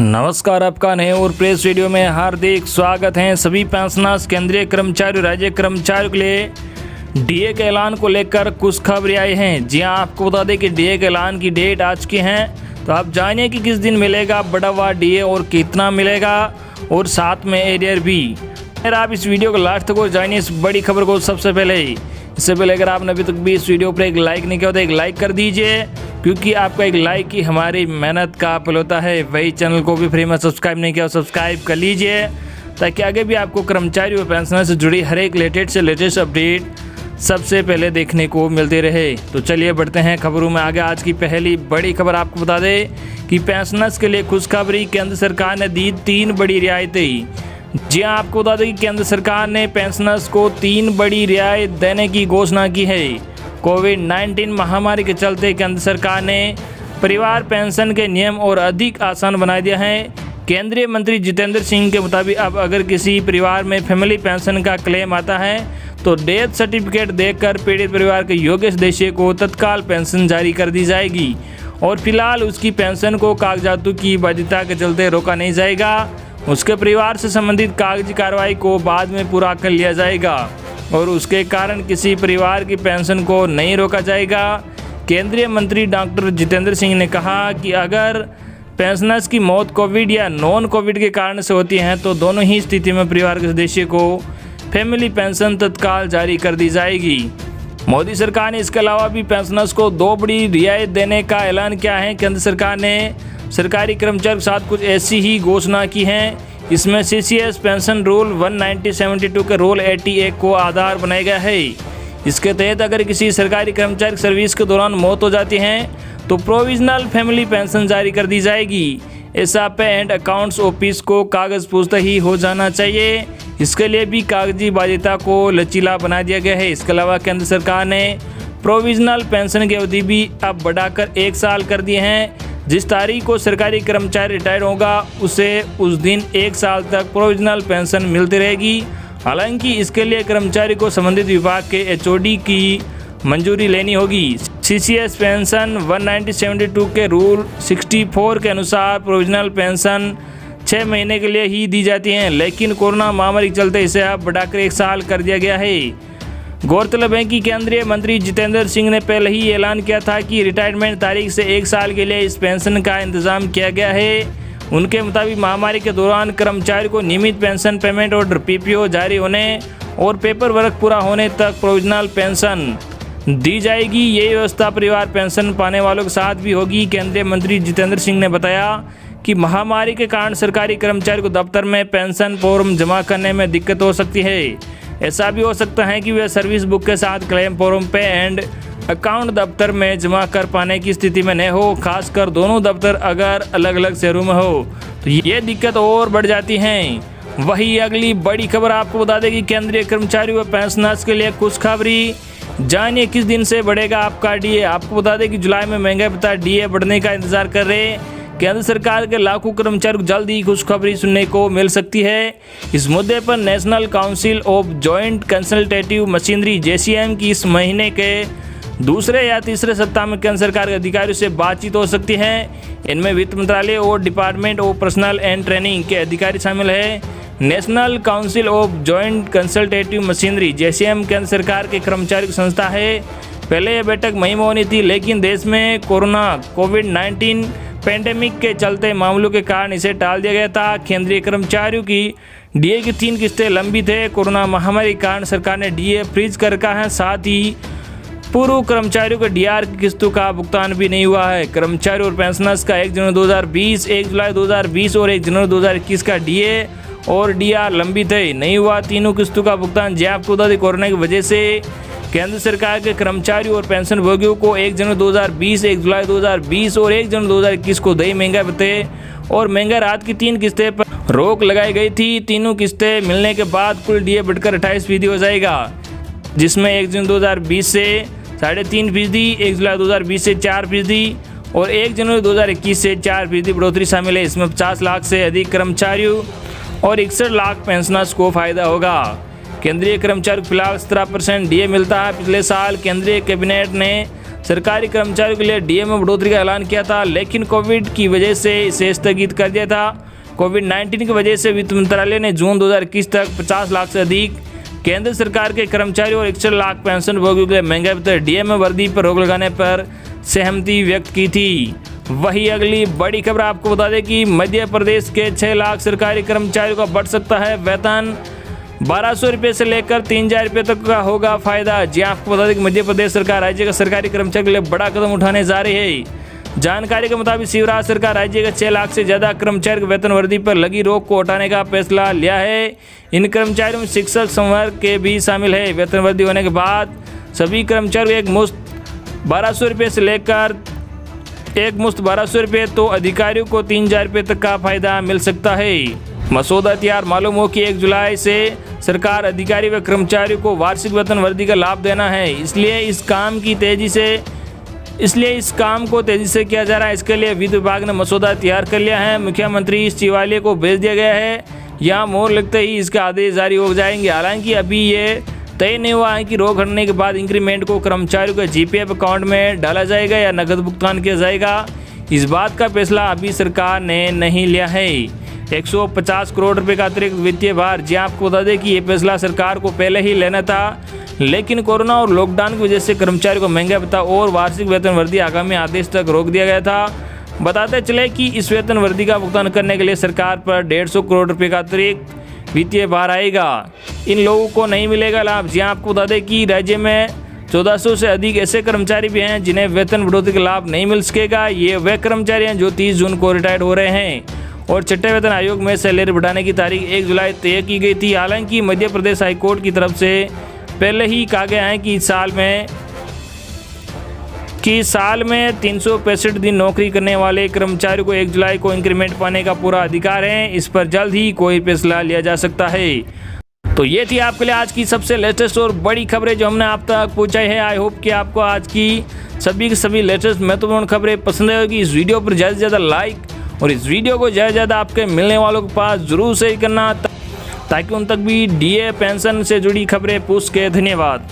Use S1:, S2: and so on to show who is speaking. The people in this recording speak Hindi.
S1: नमस्कार, आपका नए और प्रेस वीडियो में हार्दिक स्वागत है। सभी पेंशनर्स, केंद्रीय कर्मचारी, राज्य कर्मचारियों के लिए डीए के ऐलान को लेकर कुछ खबरें आई हैं। जी हां, आपको बता दें कि डीए के ऐलान की डेट आ चुकी है, तो आप जानिए कि किस दिन मिलेगा बढ़ा हुआ डीए और कितना मिलेगा, और साथ में एरियर भी। अगर आप इस वीडियो को लास्ट तक जानिए इस बड़ी खबर को सबसे पहले। इससे पहले अगर आपने अभी तक भी इस वीडियो पर एक लाइक नहीं किया तो एक लाइक कर दीजिए, क्योंकि आपका एक लाइक ही हमारी मेहनत का फल होता है। वही चैनल को भी फ्री में सब्सक्राइब नहीं किया, सब्सक्राइब कर लीजिए, ताकि आगे भी आपको कर्मचारी और पेंशनर से जुड़ी हर एक लेटेस्ट अपडेट सबसे पहले देखने को मिलते रहे। तो चलिए बढ़ते हैं खबरों में आगे। आज की पहली बड़ी खबर आपको बता दें कि पेंशनर्स के लिए खुशखबरी, केंद्र सरकार ने दी 3 बड़ी रियायतें। जी हाँ, आपको बता दें कि केंद्र सरकार ने पेंशनर्स को 3 बड़ी रियायत देने की घोषणा की है। कोविड-19 महामारी के चलते केंद्र सरकार ने परिवार पेंशन के नियम और अधिक आसान बना दिया है। केंद्रीय मंत्री जितेंद्र सिंह के मुताबिक अब अगर किसी परिवार में फैमिली पेंशन का क्लेम आता है तो डेथ सर्टिफिकेट देकर पीड़ित परिवार के योग्य सदस्य को तत्काल पेंशन जारी कर दी जाएगी, और फिलहाल उसकी पेंशन को कागजातों की वैधता के चलते रोका नहीं जाएगा। उसके परिवार से संबंधित कागजी कार्रवाई को बाद में पूरा कर लिया जाएगा, और उसके कारण किसी परिवार की पेंशन को नहीं रोका जाएगा। केंद्रीय मंत्री डॉक्टर जितेंद्र सिंह ने कहा कि अगर पेंशनर्स की मौत कोविड या नॉन कोविड के कारण से होती है तो दोनों ही स्थिति में परिवार के सदस्य को फैमिली पेंशन तत्काल जारी कर दी जाएगी। मोदी सरकार ने इसके अलावा भी पेंशनर्स को 2 बड़ी रियायत देने का ऐलान किया है। केंद्र सरकार ने सरकारी कर्मचारियों के साथ कुछ ऐसी ही घोषणा की है। इसमें सीसीएस पेंशन रूल 1972 के रूल 88 को आधार बनाया गया है। इसके तहत अगर किसी सरकारी कर्मचारी सर्विस के दौरान मौत हो जाती है तो प्रोविजनल फैमिली पेंशन जारी कर दी जाएगी। ऐसा पे एंड अकाउंट्स ऑफिस को कागज पूछता ही हो जाना चाहिए। इसके लिए भी कागजी बाध्यता को लचीला बना दिया गया है। इसके अलावा केंद्र सरकार ने प्रोविजनल पेंशन की अवधि भी अब बढ़ाकर 1 साल कर दी है। जिस तारीख को सरकारी कर्मचारी रिटायर होगा उसे उस दिन 1 साल तक प्रोविजनल पेंशन मिलती रहेगी। हालांकि इसके लिए कर्मचारी को संबंधित विभाग के एचओडी की मंजूरी लेनी होगी। सीसीएस पेंशन 1972 के रूल 64 के अनुसार प्रोविजनल पेंशन 6 महीने के लिए ही दी जाती हैं, लेकिन कोरोना महामारी के चलते इसे अब बढ़ाकर 1 साल कर दिया गया है। गौरतलब है कि केंद्रीय मंत्री जितेंद्र सिंह ने पहले ही ऐलान किया था कि रिटायरमेंट तारीख से 1 साल के लिए इस पेंशन का इंतजाम किया गया है। उनके मुताबिक महामारी के दौरान कर्मचारी को नियमित पेंशन पेमेंट ऑर्डर पीपीओ जारी होने और पेपर वर्क पूरा होने तक प्रोविजनल पेंशन दी जाएगी। ये व्यवस्था परिवार पेंशन पाने वालों के साथ भी होगी। केंद्रीय मंत्री जितेंद्र सिंह ने बताया कि महामारी के कारण सरकारी कर्मचारी को दफ्तर में पेंशन फॉर्म जमा करने में दिक्कत हो सकती है। ऐसा भी हो सकता है कि वे सर्विस बुक के साथ क्लेम फॉर्म पे एंड अकाउंट दफ्तर में जमा कर पाने की स्थिति में न हो, खासकर दोनों दफ्तर अगर अलग अलग शहरों में हो तो ये दिक्कत और बढ़ जाती है। वही अगली बड़ी खबर आपको बता दें कि केंद्रीय कर्मचारी व पेंशनर्स के लिए खुशखबरी। जानिए किस दिन से बढ़ेगा आपका डीए। आपको बता दें कि जुलाई में महंगाई भत्ता डीए बढ़ने का इंतजार कर रहे केंद्र सरकार के लाखों कर्मचारियों को जल्द ही खुशखबरी सुनने को मिल सकती है। इस मुद्दे पर national council of joint consultative machinery JCM की इस महीने के दूसरे या तीसरे सप्ताह में केंद्र सरकार के अधिकारियों से बातचीत हो सकती है। इनमें वित्त मंत्रालय और department of personal and training के अधिकारी शामिल है। National council of joint consultative machinery JCM केंद्र सरकार के कर्मचारी की संस्था है। पहले यह बैठक मई में होनी थी, लेकिन देश में कोविड-19 पेंडेमिक के चलते मामलों के कारण इसे टाल दिया गया था। केंद्रीय कर्मचारियों की डीए की 3 किस्तें लंबित है। कोरोना महामारी के कारण सरकार ने डीए फ्रीज कर रखा है। साथ ही पूर्व कर्मचारियों को डीआर की किस्तों का भुगतान भी नहीं हुआ है। कर्मचारी और पेंशनर्स का 1 जनवरी 2020, 1 जुलाई 2020 और 1 जनवरी 2021 का डीए और डीआर लंबित है, नहीं हुआ। तीनों किस्तों का भुगतान जी आपको बता दें कोरोना की वजह से केंद्र सरकार के कर्मचारियों और पेंशन भोगियों को 1 जनवरी 2020, 1 जुलाई 2020 और 1 जनवरी 2021 को दई महंगाई भत्ते और महंगाई राहत की 3 किस्तें पर रोक लगाई गई थी। तीनों किस्तें मिलने के बाद कुल डीए बढ़कर 28% हो जाएगा, जिसमें 1 जून 2020 से 3.5%, 1 जुलाई 2020 से 4% और 1 जनवरी 2021 से 4% बढ़ोतरी शामिल है। इसमें 50 लाख से अधिक कर्मचारियों और 61 लाख पेंशनर्स को फायदा होगा। केंद्रीय कर्मचारी को फिलहाल 17% डीए मिलता है। पिछले साल केंद्रीय कैबिनेट ने सरकारी कर्मचारियों के लिए डीए में बढ़ोतरी का ऐलान किया था, लेकिन कोविड की वजह से इसे स्थगित कर दिया था। कोविड-19 की वजह से वित्त मंत्रालय ने जून 2021 तक 50 लाख से अधिक केंद्र सरकार के कर्मचारियों और 61 लाख पेंशन भोगियों के लिए महंगाई भत्ते डीए में वृद्धि पर रोक लगाने पर सहमति व्यक्त की थी। वही अगली बड़ी खबर आपको बता दें कि मध्य प्रदेश के 6 लाख सरकारी कर्मचारियों का बढ़ सकता है वेतन। 1200 रुपये से लेकर 3000 रुपये तक का होगा फायदा। जी आपको बता दें कि मध्य प्रदेश सरकार राज्य का सरकारी कर्मचारी के लिए बड़ा कदम उठाने जा रही है। जानकारी के मुताबिक शिवराज सरकार राज्य के 6 लाख से ज़्यादा कर्मचारी की वेतन वृद्धि पर लगी रोक को हटाने का फैसला लिया है। इन कर्मचारियों में शिक्षक संवर्ग के भी शामिल है। वेतन वृद्धि होने के बाद सभी कर्मचारियों को एक मुश्त 1200 रुपये से लेकर 1200 रुपये तो अधिकारियों को 3000 रुपये तक का फायदा मिल सकता है। मसौदा तैयार। मालूम हो कि 1 जुलाई से सरकार अधिकारी व कर्मचारियों को वार्षिक वेतन वृद्धि का लाभ देना है, इसलिए इस काम को तेजी से किया जा रहा है। इसके लिए वित्त विभाग ने मसौदा तैयार कर लिया है। मुख्यमंत्री सचिवालय को भेज दिया गया है। यहाँ मोहर लगते ही इसके आदेश जारी हो जाएंगे। हालांकि अभी ये तय नहीं हुआ है कि रोक हटने के बाद इंक्रीमेंट को कर्मचारियों के जीपीएफ अकाउंट में डाला जाएगा या नकद भुगतान किया जाएगा। इस बात का फैसला अभी सरकार ने नहीं लिया है। 150 करोड़ रुपए का अतिरिक्त वित्तीय भार। जी आपको बता दें कि ये फैसला सरकार को पहले ही लेना था, लेकिन कोरोना और लॉकडाउन की वजह से कर्मचारियों को महंगा भत्ता और वार्षिक वेतन वृद्धि आगामी आदेश तक रोक दिया गया था। बताते चले कि इस वेतन वृद्धि का भुगतान करने के लिए सरकार पर 150 करोड़ रुपए का अतिरिक्त वित्तीय भार आएगा। इन लोगों को नहीं मिलेगा लाभ। जी आपको बता दें कि राज्य में 1400 से अधिक ऐसे कर्मचारी भी हैं जिन्हें वेतन बढ़ोतरी का लाभ नहीं मिल सकेगा। ये वे कर्मचारी हैं जो 30 जून को रिटायर्ड हो रहे हैं और छठे वेतन आयोग में सैलरी बढ़ाने की तारीख 1 जुलाई तय की गई थी। हालांकि मध्य प्रदेश हाईकोर्ट की तरफ से पहले ही कहा गया है कि साल में 365 दिन नौकरी करने वाले कर्मचारियों को 1 जुलाई को इंक्रीमेंट पाने का पूरा अधिकार है। इस पर जल्द ही कोई फैसला लिया जा सकता है। तो ये थी आपके लिए आज की सबसे लेटेस्ट और बड़ी खबरें जो हमने आप तक पहुंचाई है। आई होप कि आपको आज की सभी लेटेस्ट महत्वपूर्ण खबरें पसंद आएगी। इस वीडियो पर ज़्यादा से ज़्यादा लाइक और इस वीडियो को ज़्यादा से ज़्यादा आपके मिलने वालों के पास जरूर शेयर करना, ताकि उन तक भी डीए पेंशन से जुड़ी खबरें पहुंच सके। धन्यवाद।